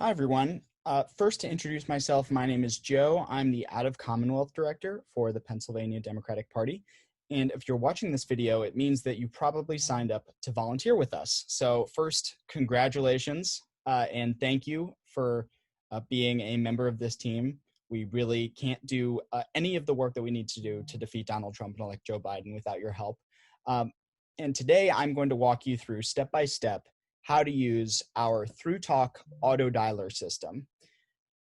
Hi, everyone. First, to introduce myself, my name is Joe. I'm the Out of Commonwealth Director for the Pennsylvania Democratic Party. And if you're watching this video, it means that you probably signed up to volunteer with us. So first, congratulations and thank you for being a member of this team. We really can't do any of the work that we need to do to defeat Donald Trump and elect Joe Biden without your help. And today I'm going to walk you through step by step how to use our Thrutalk auto dialer system.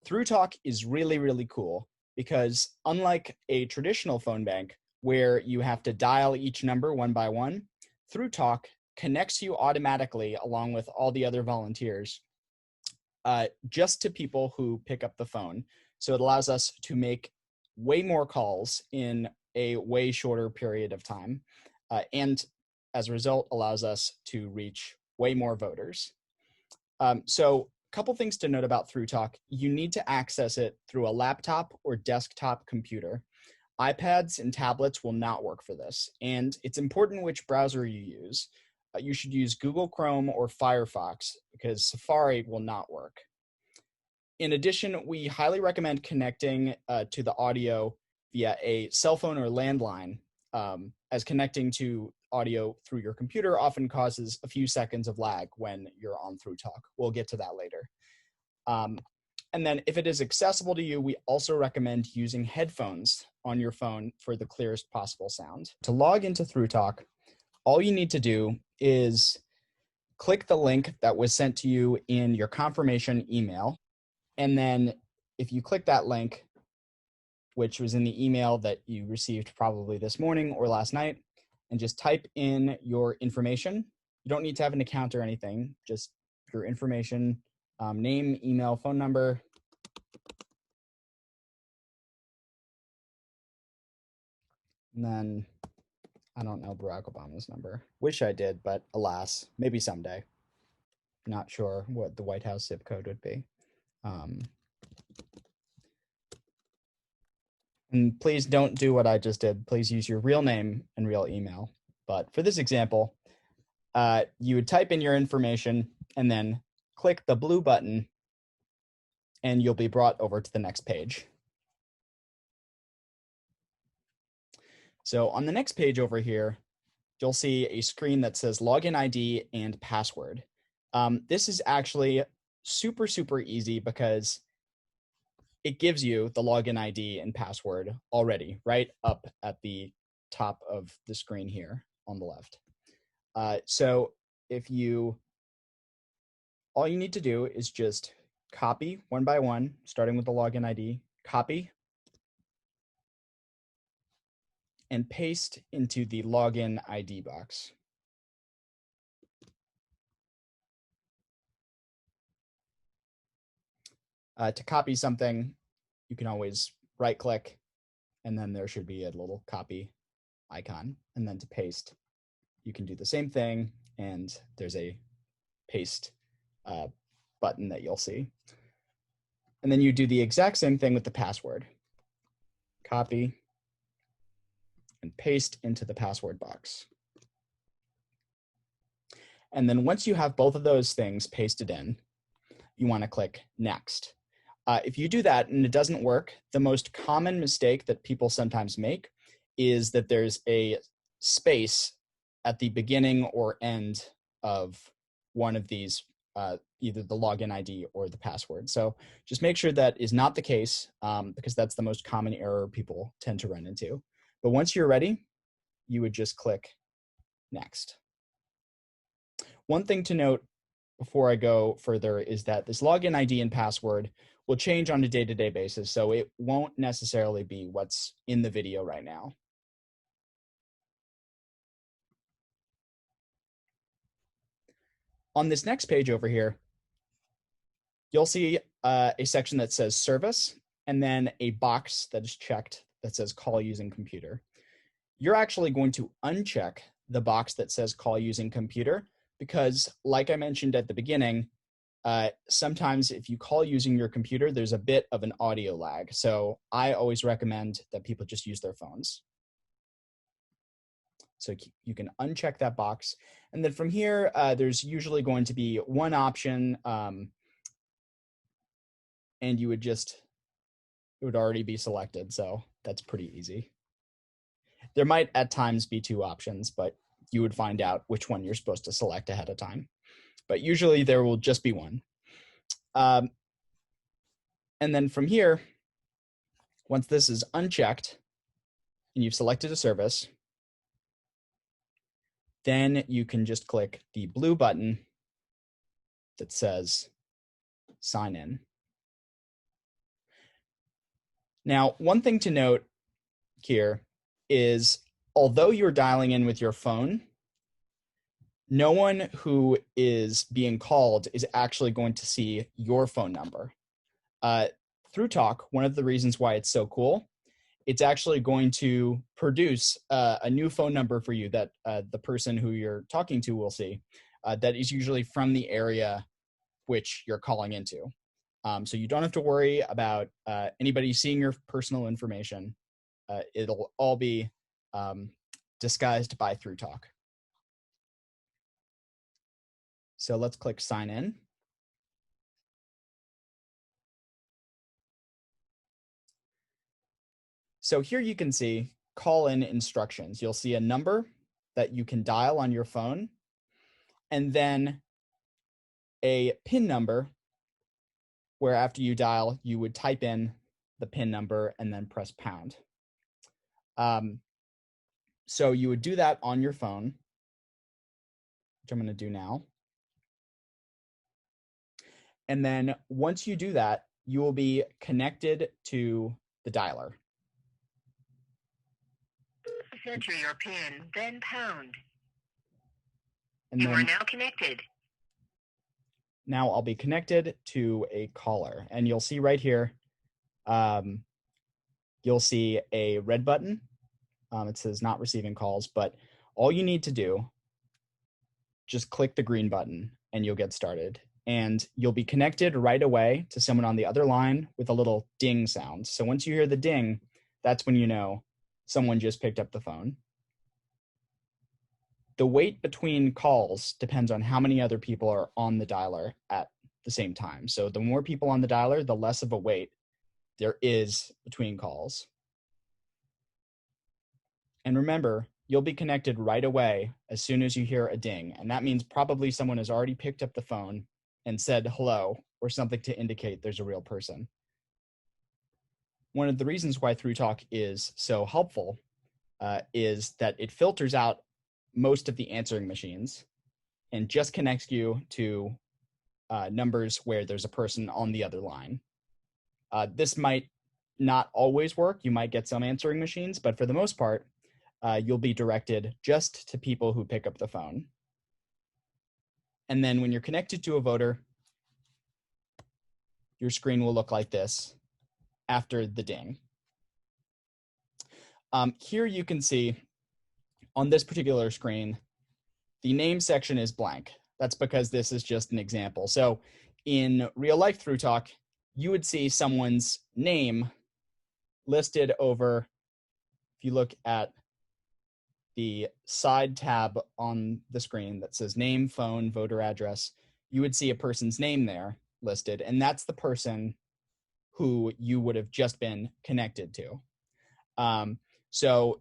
Thrutalk is really, really cool because unlike a traditional phone bank where you have to dial each number one by one, Thrutalk connects you automatically along with all the other volunteers just to people who pick up the phone. So it allows us to make way more calls in a way shorter period of time. And as a result, allows us to reach way more voters. So a couple things to note about Thrutalk. You need to access it through a laptop or desktop computer. iPads and tablets will not work for this. And it's important which browser you use. You should use Google Chrome or Firefox because Safari will not work. In addition, we highly recommend connecting to the audio via a cell phone or landline, as connecting to audio through your computer often causes a few seconds of lag when you're on Thrutalk. We'll get to that later. And then if it is accessible to you, we also recommend using headphones on your phone for the clearest possible sound. To log into Thrutalk, all you need to do is click the link that was sent to you in your confirmation email. And then if you click that link, which was in the email that you received probably this morning or last night, and just type in your information. You don't need to have an account or anything, just your information, name, email, phone number. And then, I don't know Barack Obama's number. Wish I did, but alas, maybe someday. Not sure what the White House zip code would be. And please don't do what I just did. Please use your real name and real email. But for this example, you would type in your information and then click the blue button and you'll be brought over to the next page. So on the next page over here, you'll see a screen that says login ID and password. This is actually super, super easy because it gives you the login ID and password already right up at the top of the screen here on the left. So all you need to do is just copy one by one, starting with the login ID, copy and paste into the login ID box. To copy something, you can always right click and then there should be a little copy icon. And then to paste, you can do the same thing and there's a paste button that you'll see. And then you do the exact same thing with the password. Copy and paste into the password box. And then once you have both of those things pasted in, you want to click Next. If you do that and it doesn't work, the most common mistake that people sometimes make is that there's a space at the beginning or end of one of these, either the login ID or the password. So just make sure that is not the case because that's the most common error people tend to run into. But once you're ready, you would just click Next. One thing to note before I go further is that this login ID and password will change on a day-to-day basis, so it won't necessarily be what's in the video right now. On this next page over here, you'll see a section that says Service, and then a box that is checked that says Call Using Computer. You're actually going to uncheck the box that says Call Using Computer because, like I mentioned at the beginning, sometimes if you call using your computer, there's a bit of an audio lag. So I always recommend that people just use their phones. So you can uncheck that box. And then from here, there's usually going to be one option and it would already be selected. So that's pretty easy. There might at times be two options, but you would find out which one you're supposed to select ahead of time. But usually there will just be one. And then from here, once this is unchecked and you've selected a service, then you can just click the blue button that says sign in. Now, one thing to note here is, although you're dialing in with your phone, no one who is being called is actually going to see your phone number. Thrutalk, one of the reasons why it's so cool, it's actually going to produce a new phone number for you that the person who you're talking to will see, that is usually from the area which you're calling into. So you don't have to worry about anybody seeing your personal information. It'll all be disguised by Thrutalk. So let's click sign in. So here you can see call in instructions. You'll see a number that you can dial on your phone, and then a PIN number where after you dial, you would type in the PIN number and then press pound. So you would do that on your phone, which I'm going to do now. And then once you do that, you will be connected to the dialer. Enter your PIN, then pound. And you then, are now connected. Now I'll be connected to a caller, and you'll see right here, you'll see a red button. It says not receiving calls, but all you need to do, just click the green button and you'll get started. And you'll be connected right away to someone on the other line with a little ding sound. So once you hear the ding, that's when you know someone just picked up the phone. The wait between calls depends on how many other people are on the dialer at the same time. So the more people on the dialer, the less of a wait there is between calls. And remember, you'll be connected right away as soon as you hear a ding. And that means probably someone has already picked up the phone and said hello or something to indicate there's a real person. One of the reasons why Thrutalk is so helpful is that it filters out most of the answering machines and just connects you to numbers where there's a person on the other line. This might not always work. You might get some answering machines, but for the most part, you'll be directed just to people who pick up the phone. And then when you're connected to a voter, your screen will look like this after the ding. Here you can see on this particular screen, the name section is blank. That's because this is just an example. So in real life Thrutalk, you would see someone's name listed over, if you look at the side tab on the screen that says name, phone, voter address, you would see a person's name there listed, and that's the person who you would have just been connected to. So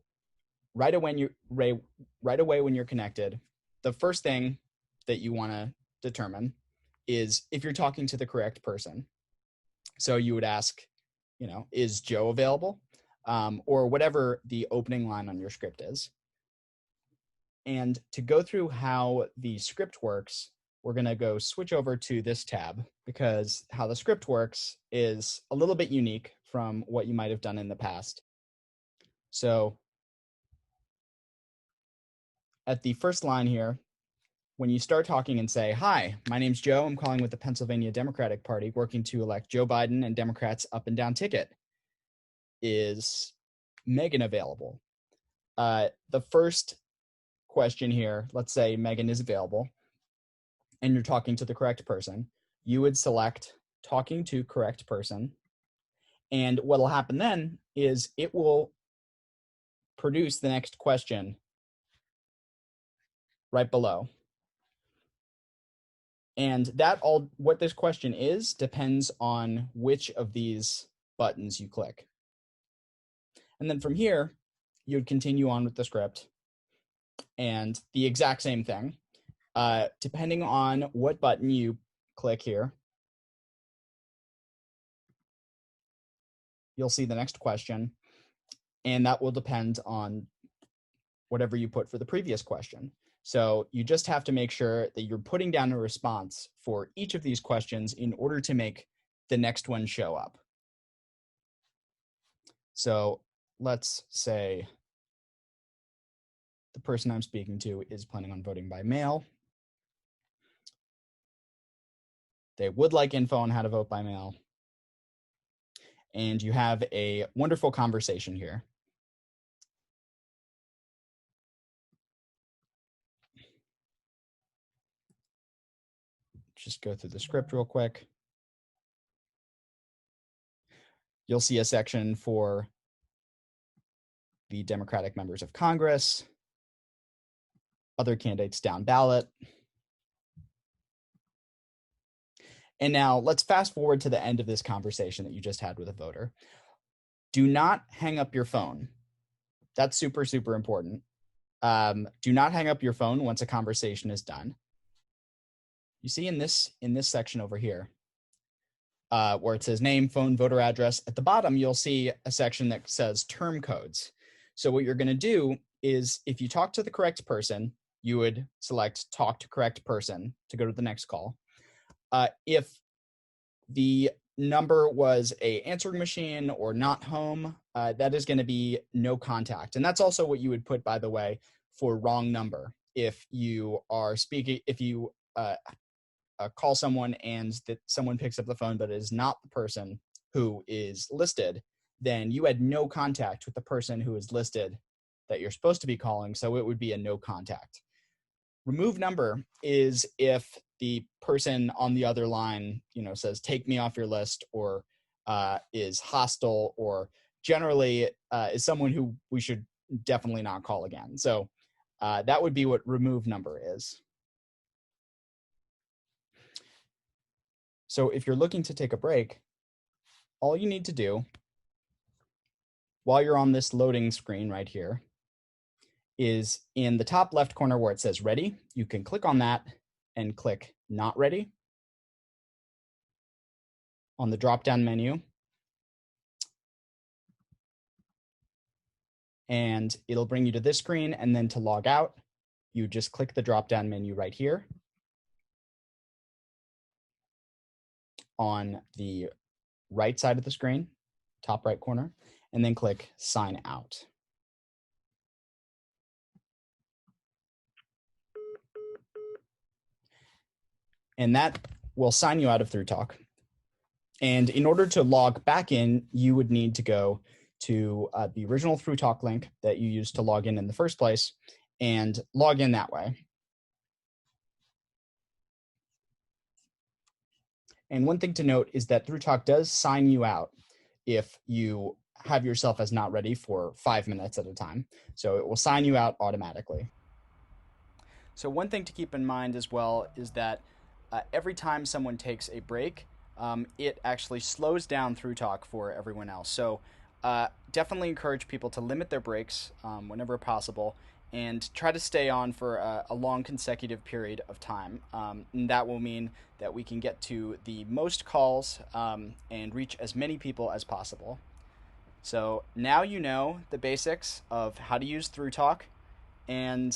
right away when you're connected, the first thing that you want to determine is if you're talking to the correct person. So you would ask, is Joe available? Or whatever the opening line on your script is. And to go through how the script works, we're going to switch over to this tab, because how the script works is a little bit unique from what you might have done in the past. So at the first line here, when you start talking and say, "Hi, my name's Joe. I'm calling with the Pennsylvania Democratic Party, working to elect Joe Biden and Democrats' up and down ticket. Is Megan available?" The first question here, let's say Megan is available and you're talking to the correct person, you would select talking to correct person. And what will happen then is it will produce the next question right below. And what this question is depends on which of these buttons you click. And then from here, you'd continue on with the script and the exact same thing. Depending on what button you click here, you'll see the next question, and that will depend on whatever you put for the previous question. So you just have to make sure that you're putting down a response for each of these questions in order to make the next one show up. So let's say the person I'm speaking to is planning on voting by mail. They would like info on how to vote by mail. And you have a wonderful conversation here. Just go through the script real quick. You'll see a section for the Democratic members of Congress, other candidates down ballot. And now let's fast forward to the end of this conversation that you just had with a voter. Do not hang up your phone. That's super, super important. Do not hang up your phone once a conversation is done. You see in this section over here, where it says name, phone, voter address, at the bottom, you'll see a section that says term codes. So what you're going to do is if you talk to the correct person, you would select talk to correct person to go to the next call. If the number was a answering machine or not home, that is going to be no contact. And that's also what you would put, by the way, for wrong number. If you are speaking, if you call someone and that someone picks up the phone but is not the person who is listed, then you had no contact with the person who is listed that you're supposed to be calling, so it would be a no contact. Remove number is if the person on the other line, says, take me off your list, or is hostile, or generally is someone who we should definitely not call again. So that would be what remove number is. So if you're looking to take a break, all you need to do while you're on this loading screen right here is in the top left corner where it says ready, you can click on that and click not ready on the drop-down menu. And it'll bring you to this screen, and then to log out, you just click the drop-down menu right here on the right side of the screen, top right corner, and then click sign out. And that will sign you out of Thrutalk. And in order to log back in, you would need to go to the original Thrutalk link that you used to log in the first place and log in that way. And one thing to note is that Thrutalk does sign you out if you have yourself as not ready for 5 minutes at a time. So it will sign you out automatically. So one thing to keep in mind as well is that every time someone takes a break, it actually slows down Thrutalk for everyone else. So definitely encourage people to limit their breaks whenever possible, and try to stay on for a long consecutive period of time. And that will mean that we can get to the most calls and reach as many people as possible. So now you know the basics of how to use Thrutalk, and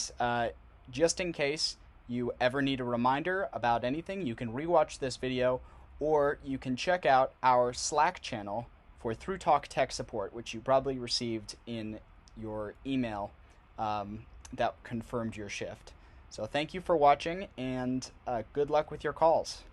just in case you ever need a reminder about anything, you can rewatch this video, or you can check out our Slack channel for Thrutalk tech support, which you probably received in your email that confirmed your shift. So thank you for watching, and good luck with your calls.